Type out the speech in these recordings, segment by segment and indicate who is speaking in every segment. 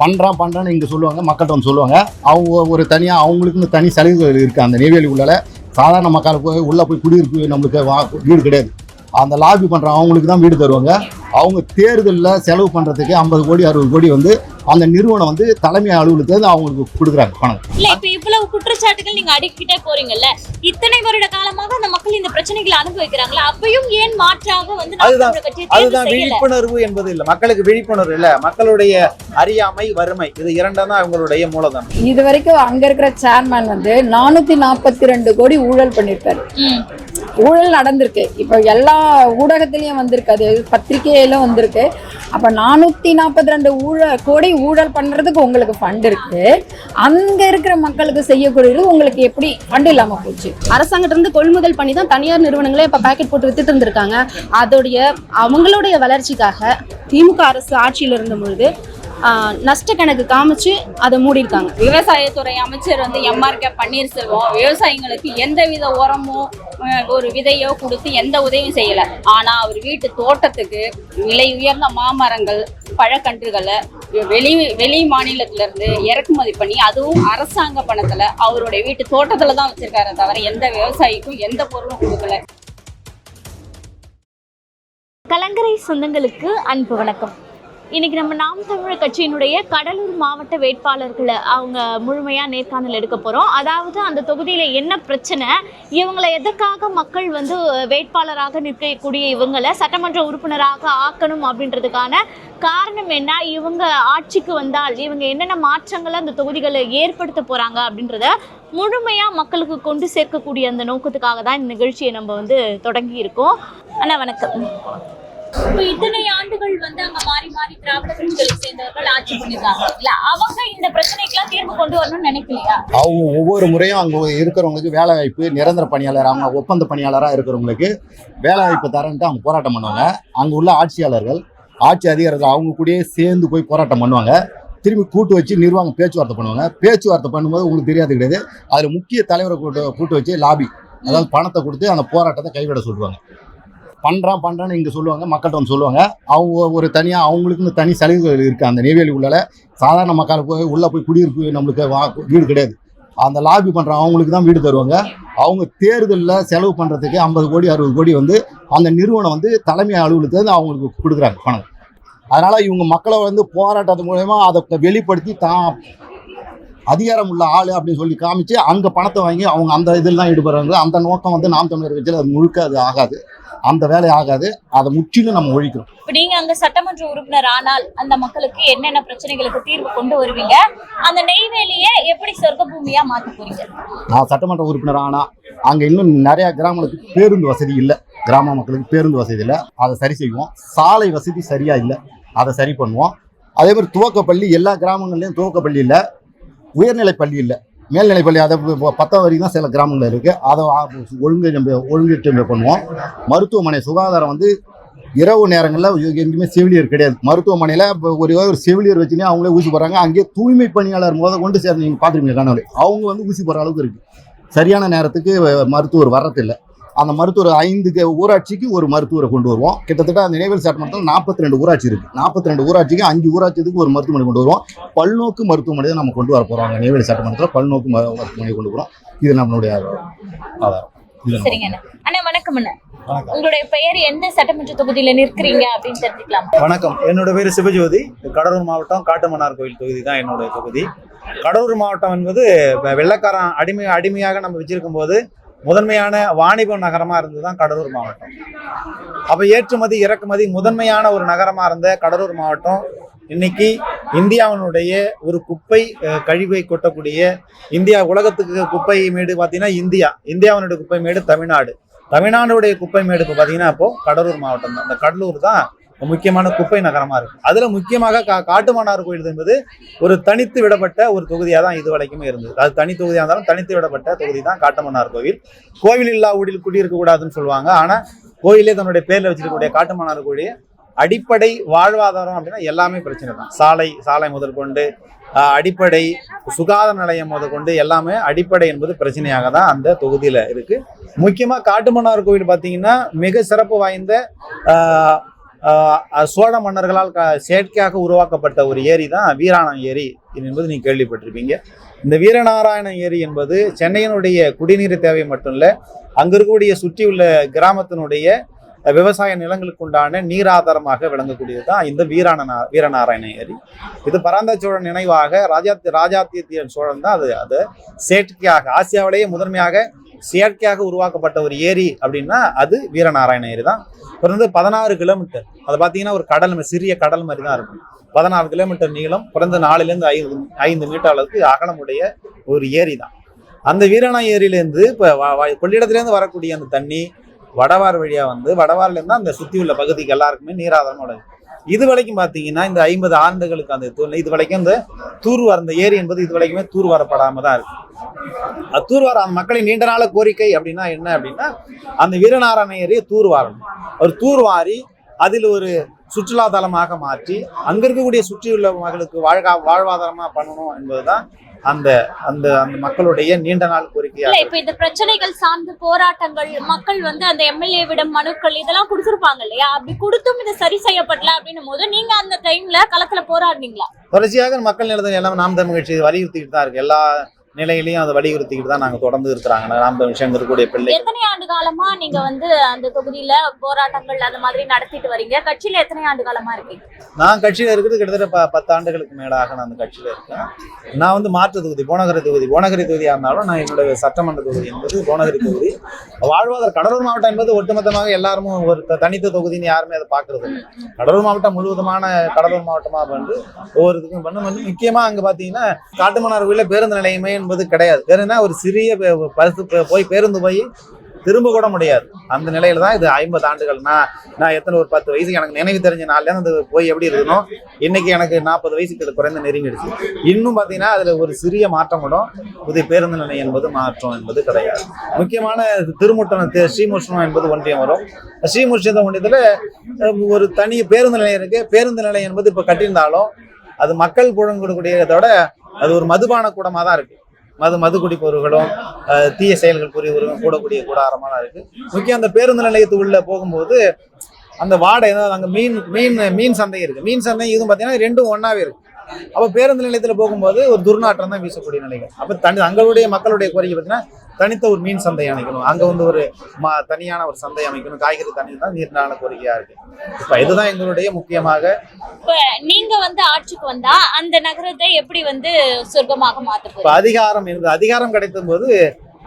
Speaker 1: பண்ணுறான்னு இங்கே சொல்லுவாங்க, மக்கள்கிட்ட வந்து சொல்லுவாங்க. அவங்க ஒரு தனியாக அவங்களுக்குன்னு தனி சலுகைகள் இருக்குது. அந்த நெய்வேலி உள்ளால சாதாரண மக்களுக்கு உள்ளே போய் குடியிருப்பு நம்மளுக்கு வீடு கிடையாது. அந்த லாபி பண்ணுற அவங்களுக்கு தான் வீடு தருவாங்க. அவங்க தேர்தலில் செலவு பண்ணுறதுக்கு 50 கோடி 60 கோடி வந்து அந்த நிறுவனம் வந்து தலைமை அலுவலகத்துக்கு அவங்களுக்கு கொடுக்குறாங்க பணம்.
Speaker 2: இல்ல இப்ப இவ்வளவு குற்றச்சாட்டுகள் நீங்க அடிக்கிட்டே போறீங்கல்ல, இத்தனை வருட காலமாக அந்த மக்கள் இந்த பிரச்சனைகளை அனுபவிக்கிறாங்களா? அப்பயும் ஏன் மாற்றாக வந்து
Speaker 3: அதுதான் விழிப்புணர்வு என்பது இல்ல. மக்களுக்கு விழிப்புணர்வு இல்ல, மக்களுடைய அறியாமை, வறுமை, இது இரண்டும் தான் அவங்களுடைய மூலதனம்.
Speaker 4: இது வரைக்கும் அங்க இருக்கிற சேர்மேன் வந்து 442 கோடி ஊழல் பண்ணிருக்காரு. ஊழல் நடந்திருக்கு. இப்ப எல்லா ஊடகத்திலயும் வந்திருக்கு, அது பத்திரிகையில வந்திருக்கு. அப்ப 442 கோடி ஊழல் பண்றதுக்கு உங்களுக்கு ஃபண்ட் இருக்கு. அங்க இருக்கிற மக்களுக்கு செய்யக்கூடியது உங்களுக்கு எப்படி ஃபண்ட் இல்லாம போச்சு?
Speaker 5: அரசாங்கத்துல இருந்து கொள்முதல் பண்ணி தான் தனியார் நிறுவனங்களே இப்ப பேக்கெட் போட்டு வித்துட்டு இருந்திருக்காங்க. அவங்களுடைய வளர்ச்சிக்காக திமுக அரசு ஆட்சியில் இருந்த பொழுது நஷ்ட கணக்கு காமிச்சு அதை மூடி இருக்காங்க.
Speaker 2: விவசாயத்துறை அமைச்சர் வந்து எம்ஆர்கே பன்னீர்செல்வம் விவசாயிகளுக்கு எந்தவித உரமோ ஒரு விதையோ கொடுத்து எந்த உதவியும் செய்யல. ஆனா அவர் வீட்டு தோட்டத்துக்கு விலை உயர்ந்த மாமரங்கள், பழக்கன்றுகளை வெளி மாநிலத்துல இருந்து இறக்குமதி பண்ணி அதுவும் அரசாங்க பணத்துல அவருடைய வீட்டு தோட்டத்துல தான் வச்சிருக்காரு, தவிர எந்த விவசாயிக்கும் எந்த பொருளும் கொடுக்கல. கலங்கரை சொந்தங்களுக்கு அன்பு வணக்கம். இன்னைக்கு நம்ம நாம் தமிழர் கட்சியினுடைய கடலூர் மாவட்ட வேட்பாளர்களை அவங்க முழுமையாக நேர்காணல் எடுக்க போகிறோம். அதாவது அந்த தொகுதியில் என்ன பிரச்சனை, இவங்களை எதற்காக மக்கள் வந்து வேட்பாளராக நிற்கக்கூடிய இவங்களை சட்டமன்ற உறுப்பினராக ஆக்கணும் அப்படின்றதுக்கான காரணம் என்ன, இவங்க ஆட்சிக்கு வந்தால் இவங்க என்னென்ன மாற்றங்களை அந்த தொகுதிகளை ஏற்படுத்த போகிறாங்க அப்படின்றத முழுமையாக மக்களுக்கு கொண்டு சேர்க்கக்கூடிய அந்த நோக்கத்துக்காக தான் இந்த நிகழ்ச்சியை நம்ம வந்து தொடங்கி இருக்கோம். அண்ணா வணக்கம். இப்போ இத்தனை ஆண்டுகள் வந்து அங்க மாறி மாறி திராவிட கட்சிகளை சேர்ந்தவர்கள் ஆட்சி பண்ணிருக்காங்க இல்ல, அவங்க இந்த பிரச்சனைக்கெல்லாம் தீர்வு கொண்டு வரணும்னு நினைக்கலையா?
Speaker 1: அவங்க ஒவ்வொரு முறையும் அங்க இருக்கிறவங்களுக்கு வேலை வாய்ப்பு, நிரந்தர பணியாளர், அவங்க ஒப்பந்த பணியாளராக இருக்கிறவங்களுக்கு வேலை வாய்ப்பு தரன்ட்டு அவங்க போராட்டம் பண்ணுவாங்க. அங்க உள்ள ஆட்சியாளர்கள், ஆட்சி அதிகாரிகள் அவங்க கூடயே சேர்ந்து போய் போராட்டம் பண்ணுவாங்க. திரும்பி கூட்டு வச்சு நிர்வாகம் பேச்சுவார்த்தை பண்ணுவாங்க. பேச்சுவார்த்தை பண்ணும்போது உங்களுக்கு தெரியாது கிடையாது, அதில் முக்கிய தலைவரை கூட்டு வச்சு லாபி, அதாவது பணத்தை கொடுத்து அந்த போராட்டத்தை கைவிட சொல்லுவாங்க. பண்ணுறான்னு இங்கே சொல்லுவாங்க, மக்கள்கிட்ட வந்து சொல்லுவாங்க. அவங்க ஒரு தனியாக அவங்களுக்குன்னு தனி சலுகைகள் இருக்குது. அந்த நெய்வேலி உள்ளால சாதாரண மக்களுக்கு உள்ளே போய் குடியிருப்பு நம்மளுக்கு வீடு கிடையாது. அந்த லாபி பண்ணுற அவங்களுக்கு தான் வீடு தருவாங்க. அவங்க தேர்தலில் செலவு பண்ணுறதுக்கு 50 கோடி 60 கோடி வந்து அந்த நிறுவனம் வந்து தலைமை அலுவலகத்துக்கு அவங்களுக்கு கொடுக்குறாங்க பணம். அதனால் இவங்க மக்களை வந்து போராட்டத்து மூலமா அதை வெளிப்படுத்தி தான் அதிகாரம் உள்ள ஆள் அப்படின்னு சொல்லி காமிச்சு அங்கே பணத்தை வாங்கி அவங்க அந்த இதெல்லாம் ஈடுபடுறாங்க. அந்த நோக்கம் வந்து நாம் தமிழர் கட்சியில் அது முழுக்க அது ஆகாது, அந்த வேலை ஆகாது. அதை முற்றிலும் நம்ம ஒழிக்கிறோம்.
Speaker 2: இப்போ நீங்க அங்க சட்டமன்ற உறுப்பினர் ஆனால் அந்த மக்களுக்கு என்னென்ன பிரச்சனைகளுக்கு தீர்வு கொண்டு வருவீங்க? அந்த நெய்வேலியை எப்படி சொர்க்க பூமியா மாற்ற போறீங்க?
Speaker 1: நான் சட்டமன்ற உறுப்பினர் ஆனா அங்க இன்னும் நிறைய கிராமங்களுக்கு பேருந்து வசதி இல்லை, கிராம மக்களுக்கு பேருந்து வசதி இல்லை, அதை சரி செய்வோம். சாலை வசதி சரியா இல்லை, அதை சரி பண்ணுவோம். அதே மாதிரி துவக்கப்பள்ளி, எல்லா கிராமங்கள்லையும் துவக்கப்பள்ளி இல்லை, உயர்நிலைப் பள்ளி இல்லை, மேல்நிலைப் பள்ளி அதை 10 வரைக்கும் தான் சில கிராமங்கள் இருக்குது. அதை ஒழுங்கு பண்ணுவோம். மருத்துவமனை சுகாதாரம் வந்து இரவு நேரங்களில் எங்கேயுமே செவிலியர் கிடையாது. மருத்துவமனையில் இப்போ ஒரு செவிலியர் வச்சுனே அவங்களே ஊசி போடுறாங்க. அங்கேயே தூய்மை பணியாளர் கொண்டு சேர்ந்து நீங்கள் பார்த்துருப்பீங்க காணொலி, அவங்க வந்து ஊசி போடுற அளவுக்கு இருக்குது. சரியான நேரத்துக்கு மருத்துவர் வர்றதில்லை. அந்த மருத்துவர் 5 ஊராட்சிக்கு ஒரு மருத்துவரை கொண்டு வருவோம். கிட்டத்தட்ட அந்த நெய்வேலி சட்டமன்றத்தில் 42 ஊராட்சி இருக்குது. 42 ஊராட்சிக்கு 5 ஊராட்சிக்கு ஒரு மருத்துவமனை கொண்டு வருவோம். பல்நோக்கு மருத்துவமனை தான் நம்ம கொண்டு வர போகிறோம். அங்கே நெய்வேலி சட்டமன்றத்தில் பல்நோக்கு மருத்துவமனை கொண்டு போகிறோம். இது நம்மளுடைய ஆதாரம்.
Speaker 2: சரிங்க அண்ணா. வணக்கம் அண்ணா. உங்களுடைய பெயர், எந்த சட்டமன்ற தொகுதியில நிற்கிறீங்க அப்படின்னு தெரிஞ்சுக்கலாம்?
Speaker 3: வணக்கம், என்னோட பேர் சிவஜோதி. கடலூர் மாவட்டம் காட்டுமன்னார் கோயில் தொகுதி தான் என்னுடைய தொகுதி. கடலூர் மாவட்டம் என்பது வெள்ளைக்காரன் அடிமையாக நம்ம வச்சிருக்கும் போது முதன்மையான வாணிப நகரமா இருந்ததுதான் கடலூர் மாவட்டம். அப்ப ஏற்றுமதி இறக்குமதி முதன்மையான ஒரு நகரமா இருந்த கடலூர் மாவட்டம் இன்னைக்கு இந்தியாவினுடைய ஒரு குப்பை கழிவை கொட்டக்கூடிய, இந்தியா உலகத்துக்கு குப்பை மேடு பார்த்தீங்கன்னா இந்தியாவினுடைய குப்பை மேடு தமிழ்நாடுடைய குப்பை மேடு இப்போ பார்த்தீங்கன்னா இப்போ கடலூர் மாவட்டம் தான். அந்த கடலூர் தான் முக்கியமான குப்பை நகரமா இருக்கு. அதுல முக்கியமாக காட்டுமன்னார் கோயில் என்பது ஒரு தனித்து விடப்பட்ட ஒரு தொகுதியாக தான் இது வரைக்குமே இருந்தது. அது தனி தொகுதியாக இருந்தாலும் தனித்து விடப்பட்ட தொகுதி தான் காட்டுமன்னார் கோவில். கோவில் இல்லா ஊரில் குடியிருக்க கூடாதுன்னு சொல்லுவாங்க. ஆனா கோயிலே தன்னுடைய பேர்ல வச்சிருக்கக்கூடிய காட்டுமன்னார் கோயில் அடிப்படை வாழ்வாதாரம் அப்படின்னா எல்லாமே பிரச்சனை தான். சாலை முதல் கொண்டு அடிப்படை சுகாதார நிலையம் முதல் கொண்டு எல்லாமே அடிப்படை என்பது பிரச்சனையாக தான் அந்த தொகுதியில இருக்கு. முக்கியமா காட்டுமன்னார் கோவில் பார்த்தீங்கன்னா மிக சிறப்பு வாய்ந்த சோழ மன்னர்களால் செயற்கையாக உருவாக்கப்பட்ட ஒரு ஏரி தான் வீராணம் ஏரி என்பது நீங்க கேள்விப்பட்டிருப்பீங்க. இந்த வீரநாராயண ஏரி என்பது சென்னையினுடைய குடிநீர் தேவை மட்டும் இல்லை, அங்க இருக்கக்கூடிய சுற்றியுள்ள கிராமத்தினுடைய விவசாய நிலங்களுக்கு உண்டான நீர் ஆதாரமாக விளங்கக்கூடியது தான் இந்த வீரநாராயண ஏரி. இது பராந்தக சோழன் நினைவாக ராஜாத்திய சோழன் தான் அது செயற்கையாக ஆசியாவிலேயே முதன்மையாக செயற்கையாக உருவாக்கப்பட்ட ஒரு ஏரி அப்படின்னா அது வீரநாராயண ஏரி தான். பிறந்து 16 கிலோமீட்டர், அதை பார்த்தீங்கன்னா ஒரு கடல், சிறிய கடல் மாதிரி தான் இருக்கும். 16 கிலோமீட்டர் நீளம், பிறந்து 4லேருந்து 5 மீட்டர் அளவுக்கு அகலமுடைய ஒரு ஏரி தான். அந்த வீராண ஏரியிலேருந்து இப்போ கொள்ளிடத்துலேருந்து வரக்கூடிய அந்த தண்ணி வடவார் வழியா வந்து வடவார்லேருந்து அந்த சுற்றி உள்ள பகுதிக்கு எல்லாருக்குமே நீராதாரமோட இது வரைக்கும் பார்த்தீங்கன்னா இந்த 50 ஆண்டுகளுக்கு அந்த இது வரைக்கும் இந்த தூர்வார், அந்த ஏரி என்பது இது வரைக்குமே தூர்வாரப்படாம தான் இருக்கு. தூர்வார அந்த மக்களின் நீண்ட நாள கோரிக்கை அப்படின்னா என்ன அப்படின்னா அந்த வீரநாராயண ஏரியை தூர்வாரணும். ஒரு தூர்வாரி அதில் ஒரு சுற்றுலா தலமாக மாற்றி அங்க இருக்கக்கூடிய சுற்றியுள்ள மக்களுக்கு வாழ்வாதாரமா பண்ணணும் என்பதுதான் அந்த அந்த அந்த மக்களுடைய நீண்ட நாள் கோரிக்கையா.
Speaker 2: இப்ப இந்த பிரச்சனைகள் சார்ந்த போராட்டங்கள் மக்கள் வந்து அந்த எம்எல்ஏவிடம் மனுக்கள் இதெல்லாம் கொடுத்துருப்பாங்க இல்லையா, அப்படி கொடுத்தும் இது சரி செய்யப்படல அப்படின்னும் போது நீங்க அந்த டைம்ல களத்துல போராடினீங்களா?
Speaker 3: தொடர்ச்சியாக மக்கள் நிலத்தை எல்லாம் நாம் தமிழ் கட்சி வலியுறுத்திக்கிட்டு தான் இருக்கு. எல்லா நிலையிலையும் அதை வலியுறுத்திக்கிட்டு தான் நாங்க தொடர்ந்து இருக்கிறாங்க. நாம் தமிழ் விஷயம் இருக்கக்கூடிய பிள்ளை.
Speaker 2: எத்தனை ஆண்டு காலமா நீங்க வந்து அந்த தொகுதியில போராட்டங்கள் அந்த மாதிரி நடத்திட்டு வரீங்க? கட்சியில எத்தனை ஆண்டு காலமா இருக்கீங்க?
Speaker 3: நான் கட்சியில இருக்கிறது கிட்டத்தட்ட 10 ஆண்டுகளுக்கு மேலாக நான் அந்த கட்சியில இருக்கேன். நான் வந்து மாற்று தொகுதி போனகரி தொகுதியா இருந்தாலும் நான் என்னுடைய சட்டமன்ற தொகுதி என்பது போனகரி தொகுதி. வாழ்வாதார கடலூர் மாவட்டம் என்பது ஒட்டுமொத்தமாக எல்லாருமே ஒரு தனித்த தொகுதின்னு யாருமே அதை பாக்குறது இல்லை. கடலூர் மாவட்டம் முழுவதுமான கடலூர் மாவட்டமா வந்து ஒவ்வொரு இதுக்கும் பண்ண முக்கியமா அங்க பாத்தீங்கன்னா காட்டுமன்னார் கோயில்ல பேருந்து நிலையமே என்பது கிடையாது. வேறுனா ஒரு சிறிய போய் பேருந்து போய் திரும்ப கூட முடியாது. அந்த நிலையில தான் இது 50 ஆண்டுகள். நான் எத்தனை ஒரு 10 வயசு எனக்கு நினைவு தெரிஞ்ச நாள்ல அந்த போய் எப்படி இருக்கணும், இன்னைக்கு எனக்கு 40 வயசுக்கு குறைந்த நெருங்கிடுச்சு. இன்னும் பார்த்தீங்கன்னா அதுல ஒரு சிறிய மாற்றம் கூட புதிய பேருந்து நிலையம் என்பது மாற்றம் என்பது கிடையாது. முக்கியமான திருமுட்டம் ஸ்ரீமுஷ்ணம் என்பது ஒன்றியம் வரும். ஸ்ரீமுஷ்ண ஒன்றியத்துல ஒரு தனி பேருந்து நிலையம் இருக்கு. பேருந்து நிலையம் என்பது இப்ப கட்டியிருந்தாலும் அது மக்கள் புழங்கக்கூடியதோட அது ஒரு மதுபான கூடமா தான் இருக்கு. மது குடிப்பவர்களும் தீய செயல்கள் புரிவர்களும் கூடக்கூடிய கூடாரமா தான் இருக்கு. முக்கியம் அந்த பேருந்து நிலையத்து உள்ள போகும்போது அந்த வாடை ஏதாவது அங்கே மீன் சந்தை இருக்கு. மீன் சந்தை இதுவும் பார்த்தீங்கன்னா ரெண்டும் ஒன்னாவே இருக்கு. அப்போ பேருந்து நிலையத்துல போகும்போது ஒரு துர்நாற்றம் தான் வீசக்கூடிய நிலைகள். அப்போ அங்களுடைய மக்களுடைய கோரிக்கை பார்த்தீங்கன்னா தனித்த ஒரு மீன் சந்தை அமைக்கணும், அங்க வந்து ஒரு தனியான ஒரு சந்தை அமைக்கணும், காய்கறி தண்ணி தான் நீர்னால கோரிக்கையா இருக்கு. இப்ப இதுதான் எங்களுடைய முக்கியமாக.
Speaker 2: இப்ப நீங்க வந்து ஆட்சிக்கு வந்தா அந்த நகரத்தை எப்படி வந்து சொர்க்கமாக மாத்த
Speaker 3: அதிகாரம் கிடைத்தும் போது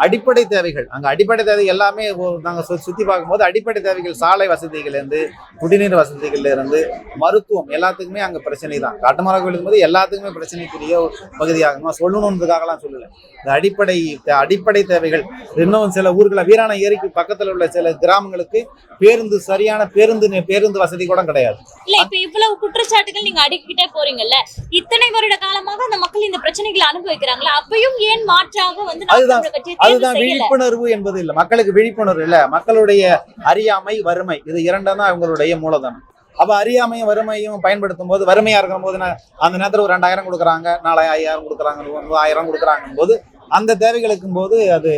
Speaker 3: அடிப்படை தேவைகள், அங்க அடிப்படை தேவை எல்லாமே நாங்க சுத்தி பார்க்கும்போது அடிப்படை தேவைகள், சாலை வசதிகள் இருந்து குடிநீர் வசதிகள்ல இருந்து மருத்துவம் எல்லாத்துக்குமே அங்க பிரச்சனை தான். காட்டுமன்னார் கோயில் போது எல்லாத்துக்குமே பிரச்சனைக்குரிய பகுதியாக சொல்லணுன்றதுக்காகலாம் சொல்லல. இந்த அடிப்படை தேவைகள். இன்னும் சில ஊர்களை வீராண ஏரிக்கு பக்கத்துல உள்ள சில கிராமங்களுக்கு சரியான பேருந்து வசதி கூட கிடையாது.
Speaker 2: இல்ல இப்ப இவ்வளவு குற்றச்சாட்டுகள் நீங்க அடிக்கிட்டே போறீங்கல்ல, இத்தனை வருட காலமாக அந்த மக்கள் இந்த பிரச்சனைகளை அனுபவிக்கிறாங்களா, அப்பயும் ஏன் மாற்றாக வந்து
Speaker 3: அதுதான் விழிப்புணர்வு என்பது இல்ல. மக்களுக்கு விழிப்புணர்வு இல்ல, மக்களுடைய அறியாமை, வறுமை, இது இரண்டும் தான் அவங்களுடைய மூலதனம். அப்ப அறியாமையும் வறுமையும் பயன்படுத்தும் போது, வறுமையா இருக்கும் போது அந்த நேரத்துல ஒரு 2000 கொடுக்குறாங்க, 4000 கொடுக்குறாங்க, 1000 கொடுக்குறாங்க போது அந்த தேவைகளுக்கும் போது அது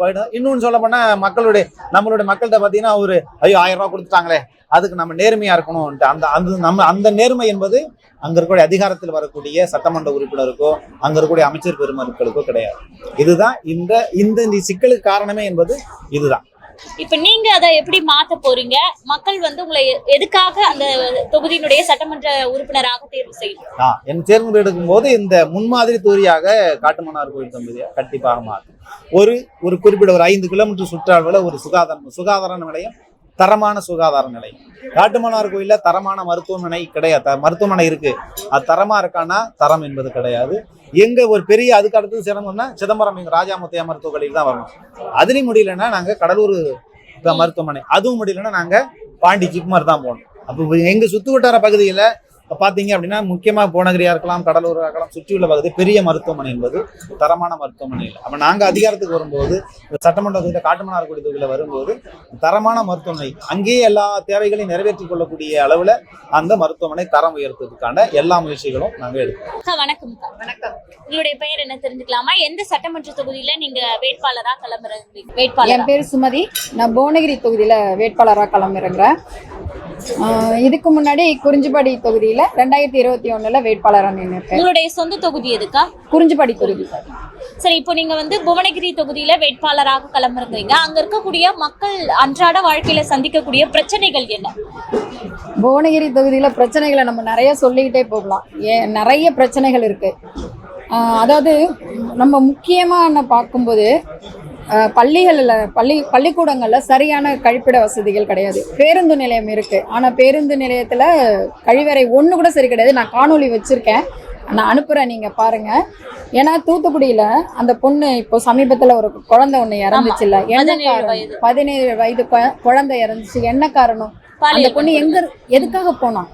Speaker 3: போயிடும். இன்னொன்னு சொல்ல போனா நம்மளுடைய மக்கள்கிட்ட பாத்தீங்கன்னா ஒரு 1000 ரூபாய் கொடுத்துட்டாங்களே, அதுக்கு நம்ம நேர்மையா இருக்கணும். அந்த நேர்மை என்பது அங்க இருக்கக்கூடிய அதிகாரத்தில் வரக்கூடிய சட்டமன்ற உறுப்பினருக்கோ அங்க இருக்கக்கூடிய அமைச்சர் பெருமக்களுக்கோ கிடையாது. இதுதான் இந்த சிக்கலுக்கு காரணமே என்பது இதுதான்.
Speaker 2: இப்ப நீங்க அதை எப்படி மாத்த போறீங்க? மக்கள் வந்து உங்களை எதுக்காக அந்த தொகுதியினுடைய சட்டமன்ற உறுப்பினராக தேர்வு செய்யணும்?
Speaker 3: என் தேர்வு எடுக்கும் போது இந்த முன்மாதிரி தொகுதியாக காட்டுமன்னார் கோயில் தொகுதியை கண்டிப்பாக மாற்றும். ஒரு குறிப்பிட்ட ஒரு 5 கிலோமீட்டர் சுற்றளவுல ஒரு சுகாதார நிலையம், தரமான சுகாதார நிலையம். காட்டுமன்னார் கோயில்ல தரமான மருத்துவமனை கிடையாது. மருத்துவமனை இருக்கு, அது தரமா இருக்கான்னா தரம் என்பது கிடையாது. எங்க ஒரு பெரிய அதுக்கு அடுத்தது சிரமம்னா சிதம்பரம் எங்க ராஜாமுத்தையா மருத்துவக் கல்லூரி தான் வரணும். அதுலயும் முடியலன்னா நாங்க கடலூர் மருத்துவமனை, அதுவும் முடியலன்னா நாங்க பாண்டி ஜிப்மர் தான் போகணும். அப்போ எங்க சுத்து வட்டார பகுதியில பாத்தீங்க அப்படின்னா முக்கியமா போனகிரியா இருக்கலாம், கடலூர் இருக்கலாம், சுற்றியுள்ள பகுதி பெரிய மருத்துவமனை என்பது தரமான மருத்துவமனை இல்லை. அப்ப நாங்க அதிகாரத்துக்கு வரும்போது சட்டமன்ற தொகுதியில காட்டுமன்னார் கோயில் தொகுதியில வரும்போது தரமான மருத்துவமனை, அங்கேயே எல்லா தேவைகளையும் நிறைவேற்றிக் கொள்ளக்கூடிய அளவுல அந்த மருத்துவமனை தரம் உயர்த்துவதற்கான எல்லா முயற்சிகளும் நாங்க எடுக்கிறோம்.
Speaker 2: வணக்கம். உங்களுடைய பெயர் என்ன தெரிஞ்சுக்கலாமா? எந்த சட்டமன்ற தொகுதியில நீங்க வேட்பாளரா களமிறங்குறீங்க?
Speaker 4: என் பேர் சுமதி, நான் புவனகிரி தொகுதியில வேட்பாளரா களமிறங்குறேன். இதுக்கு முன்னாடி குறிஞ்சிப்பாடி தொகுதியில் 2021 வேட்பாளராக நின்றுருக்கேன்.
Speaker 2: உங்களுடைய சொந்த தொகுதி எதுக்கா?
Speaker 4: குறிஞ்சிப்பாடி தொகுதி.
Speaker 2: சரி, இப்போ நீங்க வந்து புவனகிரி தொகுதியில வேட்பாளராக களமிறங்குறீங்க. அங்க இருக்கக்கூடிய மக்கள் அன்றாட வாழ்க்கையில சந்திக்கக்கூடிய பிரச்சனைகள் என்ன?
Speaker 4: புவனகிரி தொகுதியில் பிரச்சனைகளை நம்ம நிறைய சொல்லிக்கிட்டே போகலாம். நிறைய பிரச்சனைகள் இருக்கு. அதாவது நம்ம முக்கியமான பார்க்கும்போது பள்ளிக்கூடங்களில் சரியான கழிப்பிட வசதிகள் கிடையாது. பேருந்து நிலையம் இருக்கு, ஆனால் பேருந்து நிலையத்தில் கழிவறை ஒன்று கூட சரி கிடையாது. நான் காணொளி வச்சிருக்கேன், நான் அனுப்புகிறேன், நீங்கள் பாருங்கள். ஏன்னா தூத்துக்குடியில் அந்த பொண்ணு இப்போ சமீபத்தில் ஒரு குழந்தை ஒன்று இறந்துச்சு. இல்லை, என்ன காரணம்? 17 வயது குழந்தை இறந்துச்சு. என்ன காரணம்? அந்த பொண்ணு எதுக்காக போனான்?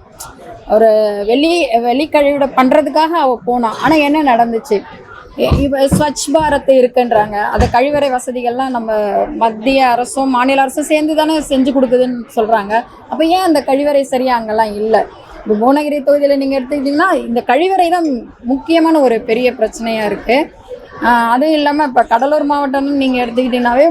Speaker 4: ஒரு வெளி கழிவிட பண்ணுறதுக்காக அவள் போனான். ஆனால் என்ன நடந்துச்சு? இப்போ ஸ்வச் பாரத் இருக்குன்றாங்க. அந்த கழிவறை வசதிகள்லாம் நம்ம மத்திய அரசும் மாநில அரசும் சேர்ந்து தானே செஞ்சு கொடுக்குதுன்னு சொல்கிறாங்க. அப்போ ஏன் அந்த கழிவறை சரியாக அங்கெல்லாம் இல்லை? இப்போ புவனகிரி தொகுதியில் நீங்கள் எடுத்துக்கிட்டிங்கன்னா இந்த கழிவறை தான் முக்கியமான ஒரு பெரிய பிரச்சனையாக இருக்குது. அதுவும் இல்லாமல் இப்போ கடலூர் மாவட்டம்னு நீங்கள் எடுத்துக்கிட்டீங்கன்னாவே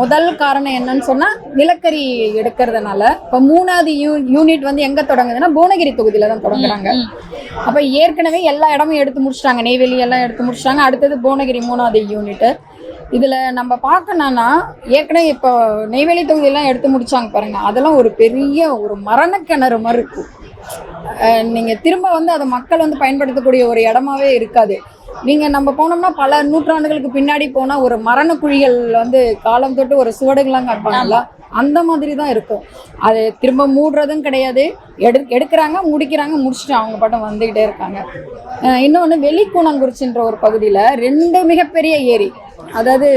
Speaker 4: முதல் காரணம் என்னன்னு சொன்னால் நிலக்கரி எடுக்கிறதுனால இப்போ 3வது யூனிட் வந்து எங்கே தொடங்குதுன்னா புவனகிரி தொகுதியில் தான் தொடங்குறாங்க. அப்போ ஏற்கனவே எல்லா இடமும் எடுத்து முடிச்சிட்டாங்க, நெய்வேலி எல்லாம் எடுத்து முடிச்சிட்டாங்க. அடுத்தது புவனகிரி 3வது யூனிட்டு. இதில் நம்ம பார்க்கணுன்னா ஏற்கனவே இப்போ நெய்வேலி தொகுதியெல்லாம் எடுத்து முடிச்சாங்க பாருங்கள், அதெல்லாம் ஒரு பெரிய ஒரு மரணக்கிணறு மாதிரி இருக்கும். நீங்கள் திரும்ப வந்து அதை மக்கள் வந்து பயன்படுத்தக்கூடிய ஒரு இடமாவே இருக்காது. நீங்கள் நம்ம போனோம்னா பல நூற்றாண்டுகளுக்கு பின்னாடி போனால் ஒரு மரண குழிகள் வந்து காலம் தொட்டு ஒரு சுவடுகள்லாம் காட்டுவாங்கல்ல, அந்த மாதிரி தான் இருக்கும். அது திரும்ப மூடுறதும் கிடையாது. எடுக்கிறாங்க, முடிச்சுட்டு அவங்க பாட்டம் வந்துக்கிட்டே இருக்காங்க. இன்னொன்று வெளிக்கூணங்குறிச்சின்ற ஒரு பகுதியில் 2 மிகப்பெரிய ஏரி, அதாவது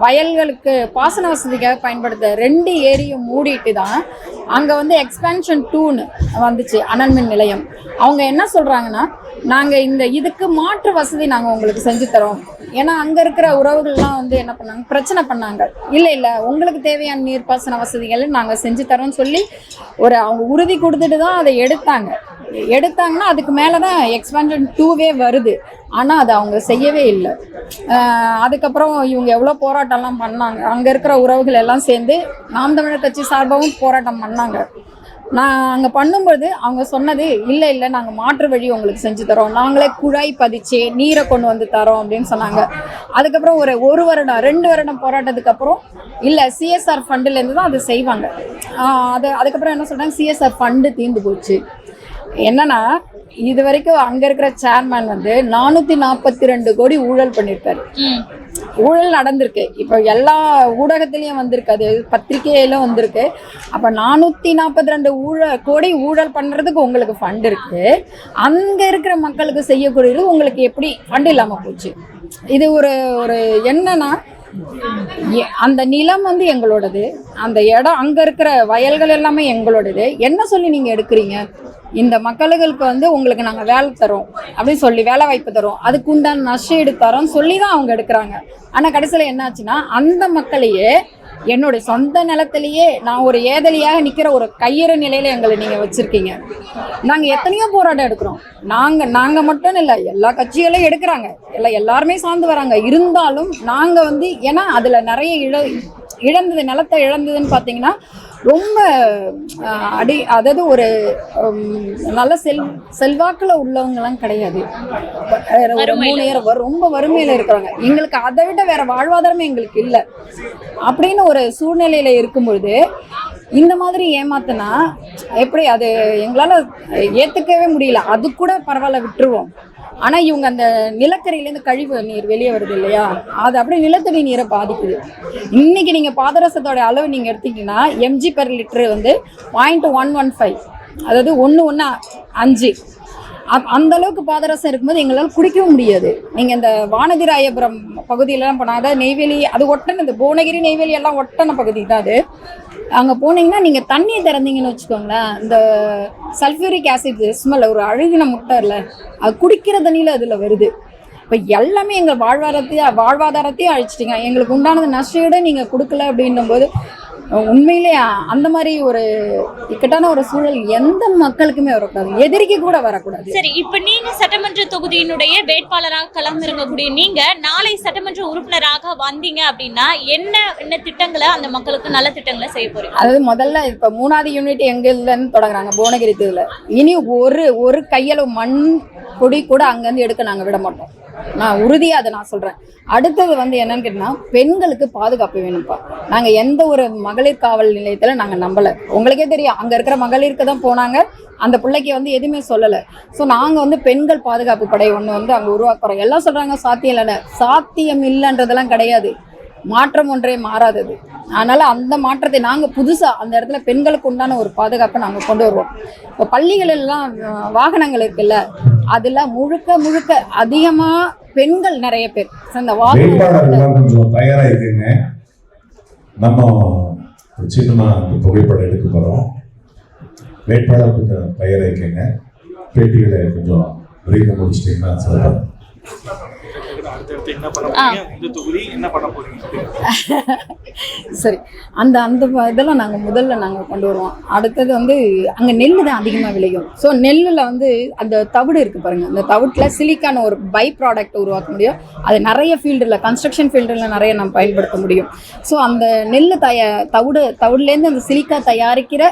Speaker 4: வயல்களுக்கு பாசன வசதிக்காக பயன்படுத்த 2 ஏரியும் மூடிட்டு தான் அங்கே வந்து எக்ஸ்பேன்ஷன் 2ன்னு வந்துச்சு அனல் மின் நிலையம். அவங்க என்ன சொல்கிறாங்கன்னா, நாங்கள் இதுக்கு மாற்று வசதி நாங்கள் உங்களுக்கு செஞ்சு தரோம். ஏன்னா அங்கே இருக்கிற உறவுகள்லாம் வந்து என்ன பண்ணாங்க, பிரச்சனை பண்ணாங்க. இல்லை உங்களுக்கு தேவையான நீர்ப்பாசன வசதிகளை நாங்கள் செஞ்சு தரோம்னு சொல்லி அவங்க உறுதி கொடுத்துட்டு தான் அதை எடுத்தாங்கன்னா அதுக்கு மேலே தான் எக்ஸ்பேன்ஷன் 2வே வருது. ஆனால் அதை அவங்க செய்யவே இல்லை. அதுக்கப்புறம் இவங்க எவ்வளோ போராட்டம்லாம் பண்ணாங்க. அங்கே இருக்கிற உறவுகள் எல்லாம் சேர்ந்து நாம் தமிழர் கட்சி சார்பாகவும் போராட்டம் பண்ணாங்க. நான் அங்கே பண்ணும்போது அவங்க சொன்னது இல்லை நாங்கள் மாற்று வழி உங்களுக்கு செஞ்சு தரோம், நாங்களே குழாய் பதிச்சு நீரை கொண்டு வந்து தரோம் அப்படின்னு சொன்னாங்க. அதுக்கப்புறம் ஒரு வருடம் 2 வருடம் போராட்டத்துக்கு அப்புறம் இல்லை சிஎஸ்ஆர் ஃபண்டுலேருந்து தான் அது செய்வாங்க. அதுக்கப்புறம் என்ன சொல்கிறாங்க, சிஎஸ்ஆர் ஃபண்டு தீர்ந்து போச்சு. என்னன்னா இது வரைக்கும் அங்கே இருக்கிற சேர்மேன் வந்து 442 கோடி ஊழல் பண்ணியிருக்காரு. ஊழல் நடந்திருக்கு. இப்போ எல்லா ஊடகத்திலையும் வந்திருக்கு, அது பத்திரிகையில வந்திருக்கு. அப்போ 442 கோடி ஊழல் பண்ணுறதுக்கு உங்களுக்கு ஃபண்ட் இருக்கு. அங்கே இருக்கிற மக்களுக்கு செய்யக்கூடியது உங்களுக்கு எப்படி ஃபண்ட் இல்லாமல் போச்சு? இது ஒரு என்னன்னா, அந்த நிலம் வந்து எங்களோடது, அந்த இடம் அங்கே இருக்கிற வயல்கள் எல்லாமே எங்களோடது. என்ன சொல்லி நீங்கள் எடுக்கிறீங்க? இந்த மக்களுக்கு வந்து உங்களுக்கு நாங்கள் வேலை தரோம் அப்படின்னு சொல்லி வேலை வாய்ப்பு தரோம், அதுக்கு உண்டான நஷ்டஈடு தரோம்னு சொல்லி தான் அவங்க எடுக்கிறாங்க. ஆனால் கடைசியில் என்னாச்சுன்னா அந்த மக்களையே என்னுடைய சொந்த நிலத்திலேயே நான் ஒரு ஏதலியாக நிற்கிற ஒரு கையிற நிலையில் எங்களை நீங்கள் வச்சுருக்கீங்க. நாங்கள் எத்தனையோ போராட்டம் எடுக்கிறோம். நாங்கள் மட்டும் இல்லை, எல்லா கட்சிகளும் எடுக்கிறாங்க, எல்லாருமே சார்ந்து வராங்க. இருந்தாலும் நாங்கள் வந்து ஏன்னா அதில் நிறைய இழந்தது, நிலத்தை இழந்ததுன்னு பார்த்தீங்கன்னா ரொம்ப அதாவது ஒரு நல்ல செல்வாக்கில் உள்ளவங்கலாம் கிடையாது. ஒரு 3 பேர் ரொம்ப வறுமையில் இருக்கிறாங்க. எங்களுக்கு அதை விட வேற வாழ்வாதாரமே எங்களுக்கு இல்லை அப்படின்னு ஒரு சூழ்நிலையில் இருக்கும்பொழுது இந்த மாதிரி ஏமாத்தினா எப்படி? அது எங்களால் ஏற்றுக்கவே முடியல. அது கூட பரவாயில்ல, விட்டுருவோம். ஆனால் இவங்க அந்த நிலக்கரியிலேருந்து கழிவு நீர் வெளியே வருது இல்லையா, அது அப்படியே நிலத்தடி நீரை பாதிக்குது. இன்னைக்கு நீங்கள் பாதரசத்தோட அளவு நீங்கள் எடுத்தீங்கன்னா mg/லிட்டரு வந்து 0.115, அதாவது 115. அந்த அளவுக்கு பாதரசம் இருக்கும்போது எங்களால் குடிக்கவும் முடியாது. நீங்கள் இந்த வானதிராயபுரம் பகுதியிலலாம் போனால், அதாவது நெய்வேலி அது ஒட்டன, இந்த புவனகிரி நெய்வேலி எல்லாம் ஒட்டன பகுதி தான் அது. அங்கே போனீங்கன்னா நீங்கள் தண்ணியை திறந்தீங்கன்னு வச்சுக்கோங்களேன், இந்த சல்ஃபியூரிக் ஆசிட் ஸ்மெல், ஒரு அழுகின முட்டை இல்லை, அது குடிக்கிற தண்ணியில் அதில் வருது. இப்போ எல்லாமே எங்கள் வாழ்வாதாரத்தையும் அழிச்சிட்டிங்க. எங்களுக்கு உண்டானது நஷ்டஈடு நீங்கள் கொடுக்கல அப்படின்னும் போது உண்மையிலே அந்த மாதிரி ஒரு இக்கட்டான ஒரு சூழல் எந்த மக்களுக்குமே வரக்கூடாது, எதிரிக்கு கூட வரக்கூடாது.
Speaker 2: சரி, இப்ப நீங்க சட்டமன்ற தொகுதியினுடைய வேட்பாளராக களமிறங்கக்கூடிய நீங்க நாளை சட்டமன்ற உறுப்பினராக வந்தீங்க அப்படின்னா என்ன என்ன திட்டங்களை அந்த மக்களுக்கு நல்ல திட்டங்களை செய்ய போறீங்க?
Speaker 4: அதாவது முதல்ல இப்ப 3வது யூனிட் எங்கன்னு தொடங்குறாங்க புவனகிரி இதுல. இனி ஒரு கையளவு மண் பொடி கூட அங்கேருந்து எடுக்க நாங்கள் விட மாட்டோம். நான் உறுதியாக அதை நான் சொல்கிறேன். அடுத்தது என்னன்னு கேட்டிங்கன்னா, பெண்களுக்கு பாதுகாப்பு வேணும்ப்பா. நாங்கள் எந்த ஒரு மகளிர் காவல் நிலையத்தில் நாங்கள் நம்பலை. உங்களுக்கே தெரியும், அங்கே இருக்கிற மகளிருக்கு தான் போனாங்க, அந்த பிள்ளைக்கு எதுவுமே சொல்லலை. ஸோ நாங்கள் பெண்கள் பாதுகாப்பு படை ஒன்று அங்கே உருவாக்குறோம். எல்லாம் சொல்கிறாங்க சாத்தியம் இல்லைன்னு. சாத்தியம் இல்லைன்றதெல்லாம் கிடையாது, மாற்றம் ஒன்றே மாறாதது. அதனால் அந்த மாற்றத்தை நாங்கள் புதுசாக அந்த இடத்துல பெண்களுக்கு உண்டான ஒரு பாதுகாப்பை நாங்கள் கொண்டு வருவோம். இப்போ பள்ளிகளெல்லாம் வாகனங்கள் இருக்குல்ல, அதில் முழுக்க அதிகமாக பெண்கள் நிறைய பேர் அந்த
Speaker 6: வாகனம் கொஞ்சம் தயாராக இருக்குங்க. நம்ம சின்னமா புகைப்படம் எடுக்க போகிறோம். வேட்பாளர் கொஞ்சம் தயாராக இருக்குங்க. பேட்டிகளை கொஞ்சம் பிரேக்க முடிச்சிட்டிங்கன்னா சொல்லுங்கள்.
Speaker 4: சரி, அந்த அந்த இதெல்லாம் நாங்கள் முதல்ல கொண்டு வருவோம். அடுத்தது அங்கே நெல் தான் அதிகமாக விளையும். ஸோ நெல்லில் அந்த தவிடு இருக்குது பாருங்கள், அந்த தவிட்டில் சிலிக்கான ஒரு பை ப்ராடக்ட் உருவாக்க முடியும். அது நிறைய ஃபீல்டில், கன்ஸ்ட்ரக்ஷன் ஃபீல்டில் நிறைய நம்ம பயன்படுத்த முடியும். ஸோ அந்த நெல் தவிடுலேருந்து அந்த சிலிக்கா தயாரிக்கிற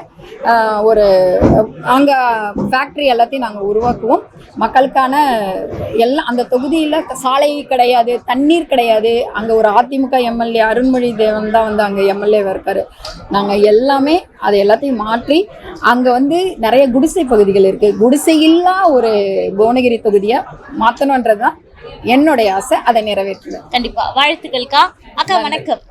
Speaker 4: ஒரு அங்கே ஃபேக்ட்ரி எல்லாத்தையும் நாங்கள் உருவாக்குவோம். மக்களுக்கான எல்லாம் அந்த தொகுதியில் சாலை கிடையாது, தண்ணீர் கிடையாது. அங்கே ஒரு அதிமுக எம்எல்ஏ அருண்மொழி தேவன் தான் அங்கே எம்எல்ஏவாக இருக்கார். நாங்கள் எல்லாமே அதை எல்லாத்தையும் மாற்றி அங்கே நிறைய குடிசை பகுதிகள் இருக்குது. குடிசை இல்லா ஒரு புவனகிரி தொகுதியாக மாற்றணுன்றது தான் என்னுடைய ஆசை. அதை நிறைவேற்றுவேன்.
Speaker 2: கண்டிப்பா. வாழ்த்துக்கள்க்கா. அக்கா வணக்கம்.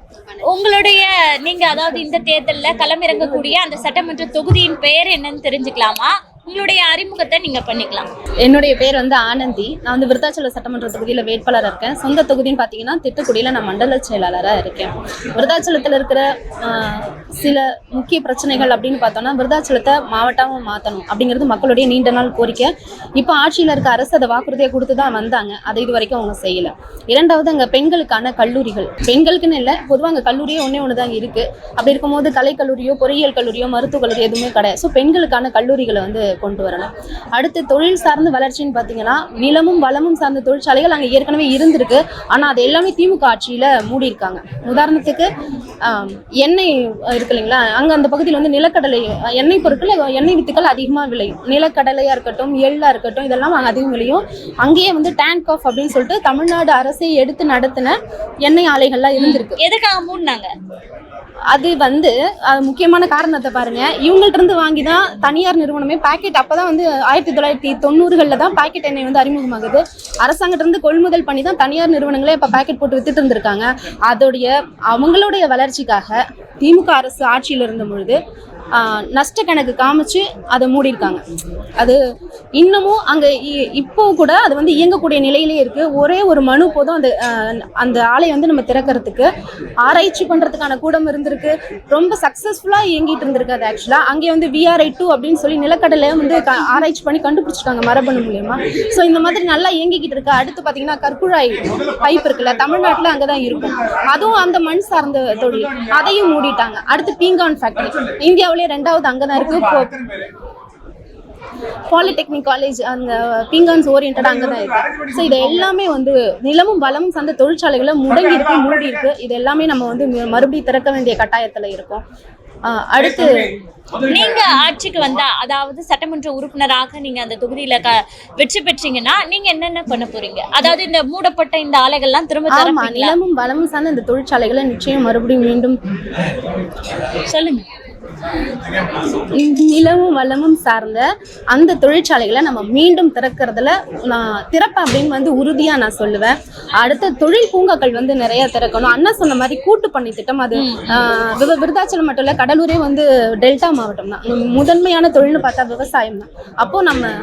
Speaker 2: உங்களுடைய நீங்க அதாவது இந்த தேர்தலில் களமிறங்கக்கூடிய அந்த சட்டமன்ற தொகுதியின் பெயர் என்னன்னு தெரிஞ்சுக்கலாமா? உங்களுடைய அறிமுகத்தை நீங்க பண்ணிக்கலாம்.
Speaker 5: என்னுடைய பேர் ஆனந்தி. நான் விருத்தாச்சலம் சட்டமன்ற தொகுதியில் வேட்பாளராக இருக்கேன். சொந்த தொகுதின்னு பார்த்தீங்கன்னா திட்டுக்குடியில் நான் மண்டல செயலாளராக இருக்கேன். விருத்தாச்சலத்தில் இருக்கிற சில முக்கிய பிரச்சனைகள் அப்படின்னு பார்த்தோம்னா, விருத்தாச்சலத்தை மாவட்டமாக மாற்றணும் அப்படிங்கிறது மக்களுடைய நீண்ட நாள் கோரிக்கை. இப்போ ஆட்சியில் இருக்க அரசு அதை வாக்குறுதியை கொடுத்து தான் வந்தாங்க. அதை இது வரைக்கும் அவங்க செய்யலை. இரண்டாவது, அங்கே பெண்களுக்கான கல்லூரிகள், பெண்களுக்குன்னு இல்லை, பொதுவாக அங்கே கல்லூரியே ஒன்று தான் இருக்குது. அப்படி இருக்கும்போது கலைக்கல்லூரியோ பொறியியல் கல்லூரியோ மருத்துவக் கல்லூரி எதுவுமே கிடையாது. ஸோ பெண்களுக்கான கல்லூரிகளை கொண்டு வரணும். அடுத்து தொழில் சார்ந்த வளர்ச்சின்னு பார்த்தீங்கன்னா, நிலமும் வளமும் சார்ந்த தொழிற்சாலைகள் அங்கே ஏற்கனவே இருந்திருக்கு. ஆனால் அது எல்லாமே திமுக ஆட்சியில் மூடியிருக்காங்க. உதாரணத்துக்கு எண்ணெய் இருக்கு இல்லைங்களா, அங்கே அந்த பகுதியில் நிலக்கடலை எண்ணெய் பொருட்கள், எண்ணெய் வித்துக்கள் அதிகமாக விளையும். நிலக்கடலையாக இருக்கட்டும், எள்ளாக இருக்கட்டும், இதெல்லாம் அங்கே அதிகம் விளையும். அங்கேயே டேங்க் ஆஃப் அப்படின்னு சொல்லிட்டு தமிழ்நாடு அரசே எடுத்து நடத்தின எண்ணெய் ஆலைகள்லாம் இருந்திருக்கு.
Speaker 2: எதுக்காக மூடினாங்க?
Speaker 5: அது முக்கியமான காரணத்தை பாருங்க. இவங்கள்ட்ட இருந்து வாங்கி தான் தனியார் நிறுவனமே பாக்கெட், அப்பதான் 1990களில் தான் பாக்கெட் எண்ணெய் அறிமுகமாகுது. அரசாங்கத்திலிருந்து கொள்முதல் பண்ணி தான் தனியார் நிறுவனங்களே இப்போ பாக்கெட் போட்டு வித்துட்டு இருந்திருக்காங்க. அவங்களுடைய வளர்ச்சிக்காக திமுக அரசு ஆட்சியில் இருந்த பொழுது நஷ்ட கணக்கு காமிச்சு அதை மூடியிருக்காங்க. அது இன்னமும் அங்கே இப்போ கூட அது இயங்கக்கூடிய நிலையிலே இருக்குது. ஒரே ஒரு மனு போதும் அந்த ஆலை நம்ம திறக்கிறதுக்கு. ஆராய்ச்சி பண்ணுறதுக்கான கூடம் இருந்திருக்கு. ரொம்ப சக்ஸஸ்ஃபுல்லாக இயங்கிட்டு இருந்திருக்கு. அது ஆக்சுவலாக அங்கே VRI2 அப்படின்னு சொல்லி நிலக்கடலை ஆராய்ச்சி பண்ணி கண்டுபிடிச்சிருக்காங்க மரபணு மூலயமா. ஸோ இந்த மாதிரி நல்லா இயங்கிக்கிட்டு இருக்கு. அடுத்து பார்த்தீங்கன்னா கற்குழாய் பைப் இருக்குல்ல, தமிழ்நாட்டில் அங்கே தான் இருக்கும். அதுவும் அந்த மண் சார்ந்த தொழில், அதையும் மூடிட்டாங்க. அடுத்து பீங்கான் ஃபேக்டரி இந்தியாவில் 2வது அங்கதான் இருக்கு. பாலிடெக்னிக் காலேஜ் அந்த பீங்கான்ஸ் ஓரியன்டா அங்கதான் இருக்கு. ஸோ இது எல்லாமே நிலமும் வளமும் சார்ந்த தொழிற்சாலைகளை மூடி இருக்கு. இது எல்லாமே நம்ம மறுபடியும் திறக்க வேண்டிய கட்டாயத்துல இருக்கோம். அடுத்து
Speaker 2: நீங்க ஆட்சிக்கு வந்தா, அதாவது சட்டமன்ற உறுப்பினராக நீங்க அந்த தொகுதியில வெற்றி பெற்றீங்கன்னா நீங்க என்னென்ன பண்ண போறீங்க? அதாவது இந்த மூடப்பட்ட இந்த ஆலைகள்லாம் திரும்ப திறப்பீங்களா?
Speaker 5: நிலமும் வளமும் சார்ந்த இந்த தொழிற்சாலைகளை நிச்சயம் மறுபடியும் மீண்டும்
Speaker 2: சொல்லுங்க.
Speaker 5: நிலமும் வளமும் சார்ந்த அந்த தொழிற்சாலைகளை நம்ம மீண்டும் திறக்கிறதுல நான் திறப்பேன் அப்படின்னு உறுதியா நான் சொல்லுவேன். அடுத்த தொழில் பூங்காக்கள் நிறைய திறக்கணும். அண்ணா சொன்ன மாதிரி கூட்டு பண்ணை திட்டம், அது விருத்தாச்சலம் மட்டும் இல்ல, கடலூரே டெல்டா மாவட்டம் தான். முதன்மையான தொழில்னு பார்த்தா விவசாயம் தான். அப்போ நம்ம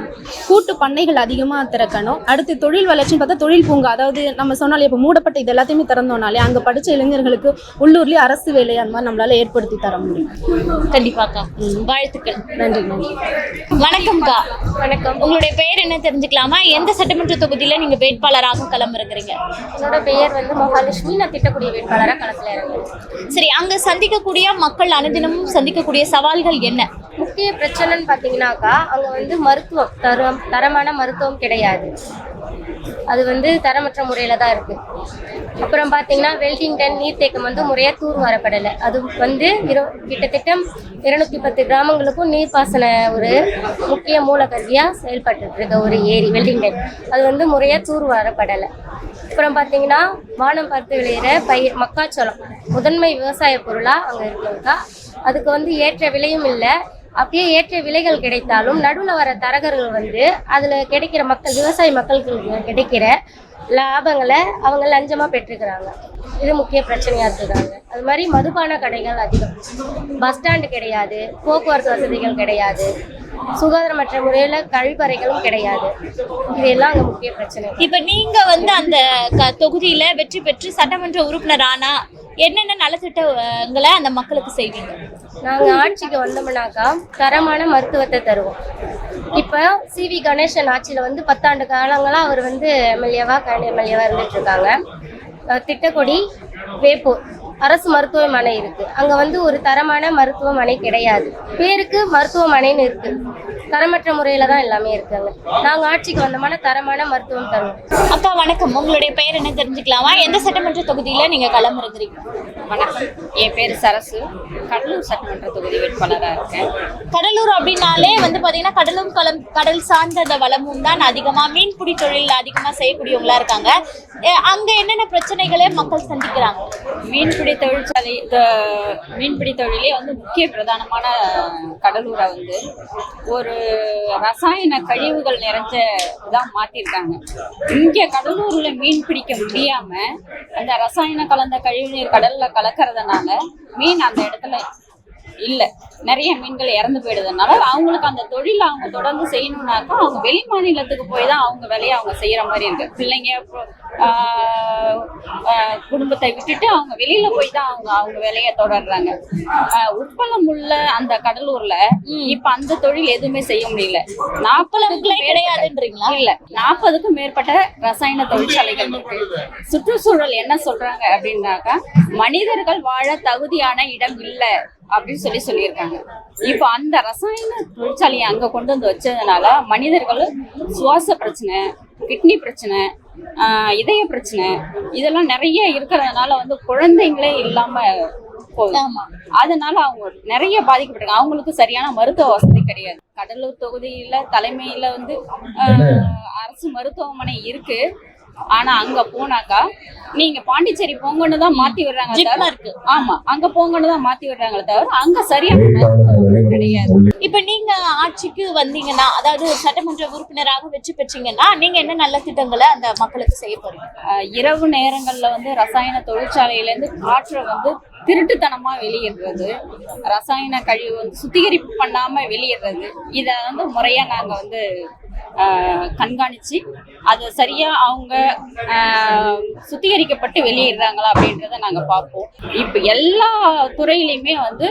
Speaker 5: கூட்டு பண்ணைகள் அதிகமா திறக்கணும். அடுத்து தொழில் வளர்ச்சின்னு பார்த்தா தொழில் பூங்கா, அதாவது நம்ம சொன்னாலே இப்போ மூடப்பட்ட இது எல்லாத்தையுமே திறந்தோம்னாலே அங்க படிச்ச இளைஞர்களுக்கு உள்ளூர்லயே அரசு வேலை அந்த மாதிரி நம்மளால ஏற்படுத்தி தர முடியும்.
Speaker 2: கண்டிப்பாக்கா. வாழ்த்துக்கள்.
Speaker 5: நன்றி நன்றி.
Speaker 2: வணக்கம்க்கா.
Speaker 7: வணக்கம்.
Speaker 2: உங்களுடைய பெயர் என்ன தெரிஞ்சுக்கலாமா? எந்த சட்டமன்ற தொகுதியில நீங்க வேட்பாளராக களமிறங்குறீங்க?
Speaker 7: என்னோட பெயர் வந்து மகாலட்சுமி. நான் திட்டக்குடி வேட்பாளராக களத்தில் இறங்குறேன்.
Speaker 2: சரி, அங்க சந்திக்கக்கூடிய மக்கள் அனுதினமும் சந்திக்கக்கூடிய சவால்கள் என்ன?
Speaker 7: முக்கிய பிரச்சனைன்னு பார்த்தீங்கன்னாக்கா அங்கே வந்து மருத்துவம் தரமான மருத்துவம் கிடையாது. அது வந்து தரமற்ற முறையில் தான் இருக்குது. அப்புறம் பார்த்தீங்கன்னா வெல்டிங்டன் நீர்த்தேக்கம் வந்து முறையாக தூர் வரப்படலை. அது வந்து கிட்டத்தட்ட 210 கிராமங்களுக்கும் நீர்ப்பாசன ஒரு முக்கிய மூலக்கருவியாக செயல்பட்டு இருக்க ஒரு ஏரி வெல்டிங்டன். அது வந்து முறையாக தூர் வரப்படலை. அப்புறம் பார்த்தீங்கன்னா வானம் பார்த்து விளையிற பயிர் மக்காச்சோளம் முதன்மை விவசாய பொருளாக அங்கே இருக்குங்கக்கா. அதுக்கு வந்து ஏற்ற விலையும் இல்லை. அப்படியே ஏற்ற விலைகள் கிடைத்தாலும் நடுவில் வர தரகர்கள் வந்து அதில் கிடைக்கிற விவசாய மக்களுக்கு கிடைக்கிற லாபங்களை அவங்க லஞ்சமாக பெற்றுக்கிறாங்க. இது முக்கிய பிரச்சனையாக இருக்கிறாங்க. அது மாதிரி மதுபான கடைகள் அதிகம், பஸ் ஸ்டாண்டு கிடையாது, போக்குவரத்து வசதிகள் கிடையாது, சுகாதாரமற்ற முறையில் கழிப்பறைகளும் கிடையாது. இதெல்லாம் அங்கே முக்கிய பிரச்சனை.
Speaker 2: இப்ப நீங்க வந்து அந்த தொகுதியில வெற்றி பெற்று சட்டமன்ற உறுப்பினர் ஆனா என்னென்ன நலத்திட்டங்களை அந்த மக்களுக்கு செய்வீங்க?
Speaker 7: நாங்கள் ஆட்சிக்கு வந்தோம்னாக்கா தரமான மருத்துவத்தை தருவோம். இப்போ சிவி கணேசன் ஆட்சியில் வந்து 10 ஆண்டு காலங்களாக அவர் வந்து எம்எல்ஏவாக இருந்துட்டு இருக்காங்க. திட்டக்குடி வேப்பூர் அரசு மருத்துவமனை இருக்குது. அங்கே வந்து ஒரு தரமான மருத்துவமனை கிடையாது. பேருக்கு மருத்துவமனைன்னு இருக்குது, தரமற்ற முறையில் தான் எல்லாமே இருக்காங்க. நாங்கள் ஆட்சிக்கு வந்தோம்னா தரமான மருத்துவம் தருவோம்.
Speaker 2: அக்கா வணக்கம். உங்களுடைய பெயர் என்ன தெரிஞ்சுக்கலாமா? எந்த சட்டமன்ற தொகுதியில நீங்க களமிறங்குறீங்க?
Speaker 8: வணக்கம், என் பேர் சரசு. கடலூர் சட்டமன்ற தொகுதி வேட்பாளராக இருக்கேன்.
Speaker 2: கடலூர் அப்படின்னாலே வந்து பாத்தீங்கன்னா கடல் சார்ந்த அந்த வளமும் தான் அதிகமா மீன்பிடி தொழில் அதிகமா செய்யக்கூடியவங்களா இருக்காங்க. அங்க என்னென்ன பிரச்சனைகளை மக்கள் சந்திக்கிறாங்க?
Speaker 8: மீன்பிடி தொழிலே வந்து முக்கிய பிரதானமான கடலூரை வந்து ஒரு ரசாயன கழிவுகள் நிறைஞ்ச இதான் மாத்திருக்காங்க. இங்க கடலூர்ல மீன் பிடிக்க முடியாம அந்த ரசாயன கலந்த கழிவுநீர் கடல்ல கலக்கறதுனால மீன் அந்த இடத்துல இல்ல, நிறைய மீன்கள் இறந்து போயிடுறதுனால அவங்களுக்கு அந்த தொழிலை அவங்க தொடர்ந்து செய்யணும்னாக்கா அவங்க வெளி மாநிலத்துக்கு போய் தான் அவங்க வேலையை அவங்க செய்யற மாதிரி இருக்கு. பிள்ளைங்க குடும்பத்தை விட்டுட்டு அவங்க வெளியில போய் தான் அவங்க வேலையை தொடர்றாங்க. உட்பலம் உள்ள அந்த கடலூர்ல இப்ப அந்த தொழில் எதுவுமே செய்ய முடியல. 40
Speaker 2: கிடையாதுன்றீங்களா?
Speaker 8: இல்ல, 40க்கும் மேற்பட்ட ரசாயன தொழிற்சாலைகள் இருக்கு. சுற்றுச்சூழல் என்ன சொல்றாங்க அப்படின்னாக்கா மனிதர்கள் வாழ தகுதியான இடம் இல்ல அப்படின்னு சொல்லியிருக்காங்க. இப்போ அந்த ரசாயன தொழிற்சாலையை அங்க கொண்டு வந்து வச்சதுனால மனிதர்கள் சுவாச பிரச்சனை, கிட்னி பிரச்சனை, இதய பிரச்சனை இதெல்லாம் நிறைய இருக்கிறதுனால வந்து குழந்தைங்களே இல்லாம போகுது. அதனால அவங்க நிறைய பாதிக்கப்பட்டிருக்காங்க. அவங்களுக்கு சரியான மருத்துவ வசதி கிடையாது. கடலூர் தொகுதியில தலைமையில வந்து அரசு மருத்துவமனை இருக்கு. ஆனா அங்க போனாக்கா நீங்க பாண்டிச்சேரி போங்கன்னு தான் மாத்தி விடுறாங்க. ஆமா, அங்க போங்கன்னு தான் மாத்தி விடுறாங்களே தவிர அங்க சரியான கிடையாது.
Speaker 2: இப்ப நீங்க ஆட்சிக்கு வந்தீங்கன்னா, அதாவது சட்டமன்ற உறுப்பினராக வெற்றி பெற்றீங்கன்னா நீங்க என்ன நல்ல திட்டங்களை அந்த மக்களுக்கு செய்ய போறீங்க?
Speaker 8: இரவு நேரங்கள்ல வந்து ரசாயன தொழிற்சாலையில இருந்து காற்றை வந்து திருட்டுத்தனமா வெளியிடுறது, ரசாயன கழிவு வந்து சுத்திகரிப்பு பண்ணாம வெளியிடுறது, இத வந்து முறையா நாங்க வந்து கண்காணிச்சு அது சரியா அவங்க சுத்திகரிக்கப்பட்டு வெளியிடுறாங்களா அப்படின்றத நாங்க பார்ப்போம். இப்ப எல்லா துறையிலையுமே வந்து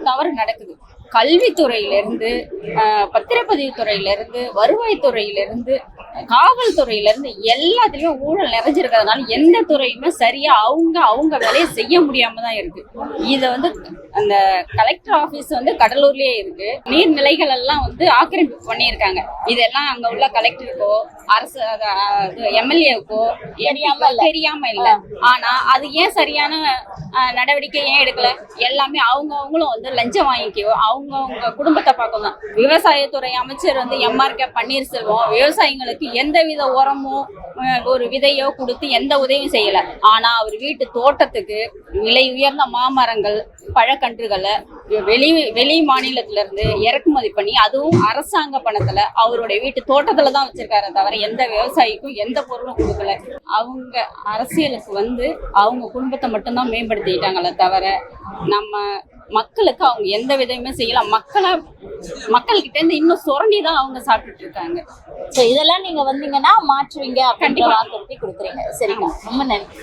Speaker 8: தவறு நடக்குது. கல்வித்துறையிலிருந்து, பத்திரப்பதிவு துறையிலிருந்து, வருவாய்த்துறையிலிருந்து, காவல்துறையிலிருந்து எல்லாத்துலயும் ஊழல் நிறைஞ்சிருக்கிறதுனால எந்த துறையுமே சரியா அவங்க வேலையை செய்ய முடியாம தான் இருக்கு. இதை வந்து அந்த கலெக்டர் ஆபீஸ் வந்து கடலூர்லயே இருக்கு. நீர்நிலைகள் எல்லாம் வந்து ஆக்கிரமிப்பு பண்ணியிருக்காங்க. இதெல்லாம் அங்க உள்ள கலெக்டருக்கோ அரசு எம்எல்ஏவுக்கோ தெரியாம இல்லை. ஆனா அது ஏன் சரியான நடவடிக்கை ஏன் எடுக்கல? எல்லாமே அவங்களும் வந்து லஞ்சம் வாங்கிக்கோ அவங்க குடும்பத்தை பார்க்கணும் தான். விவசாயத்துறை அமைச்சர் வந்து எம்ஆர்கே பன்னீர்செல்வம் விவசாயிகளுக்கு எந்தவித உரமோ ஒரு விதையோ கொடுத்து எந்த உதவியும் செய்யல. ஆனா அவர் வீட்டு தோட்டத்துக்கு விலை உயர்ந்த மாமரங்கள், பழக்கன்றுகளை வெளி மாநிலத்துல இருந்து இறக்குமதி பண்ணி அதுவும் அரசாங்க பணத்துல அவருடைய வீட்டு தோட்டத்துல தான் வச்சிருக்காரு தவிர எந்த விவசாயிக்கும் எந்த பொருளும் கொடுக்கல. அவங்க அரசியலுக்கு வந்து அவங்க குடும்பத்தை மட்டும்தான் மேம்படுத்திட்டாங்களே தவிர நம்ம மக்களுக்கு அவங்க எந்த விதமே செய்யலாம். மக்கள்கிட்ட இருந்து இன்னும் சுரண்டி தான் அவங்க சாப்பிட்டுட்டு இருக்காங்க.
Speaker 2: இதெல்லாம் நீங்க வந்தீங்கன்னா மாற்றுவீங்க அப்படின்ற வாக்குறுதி கொடுக்குறீங்க. சரிங்க, ரொம்ப நன்றி.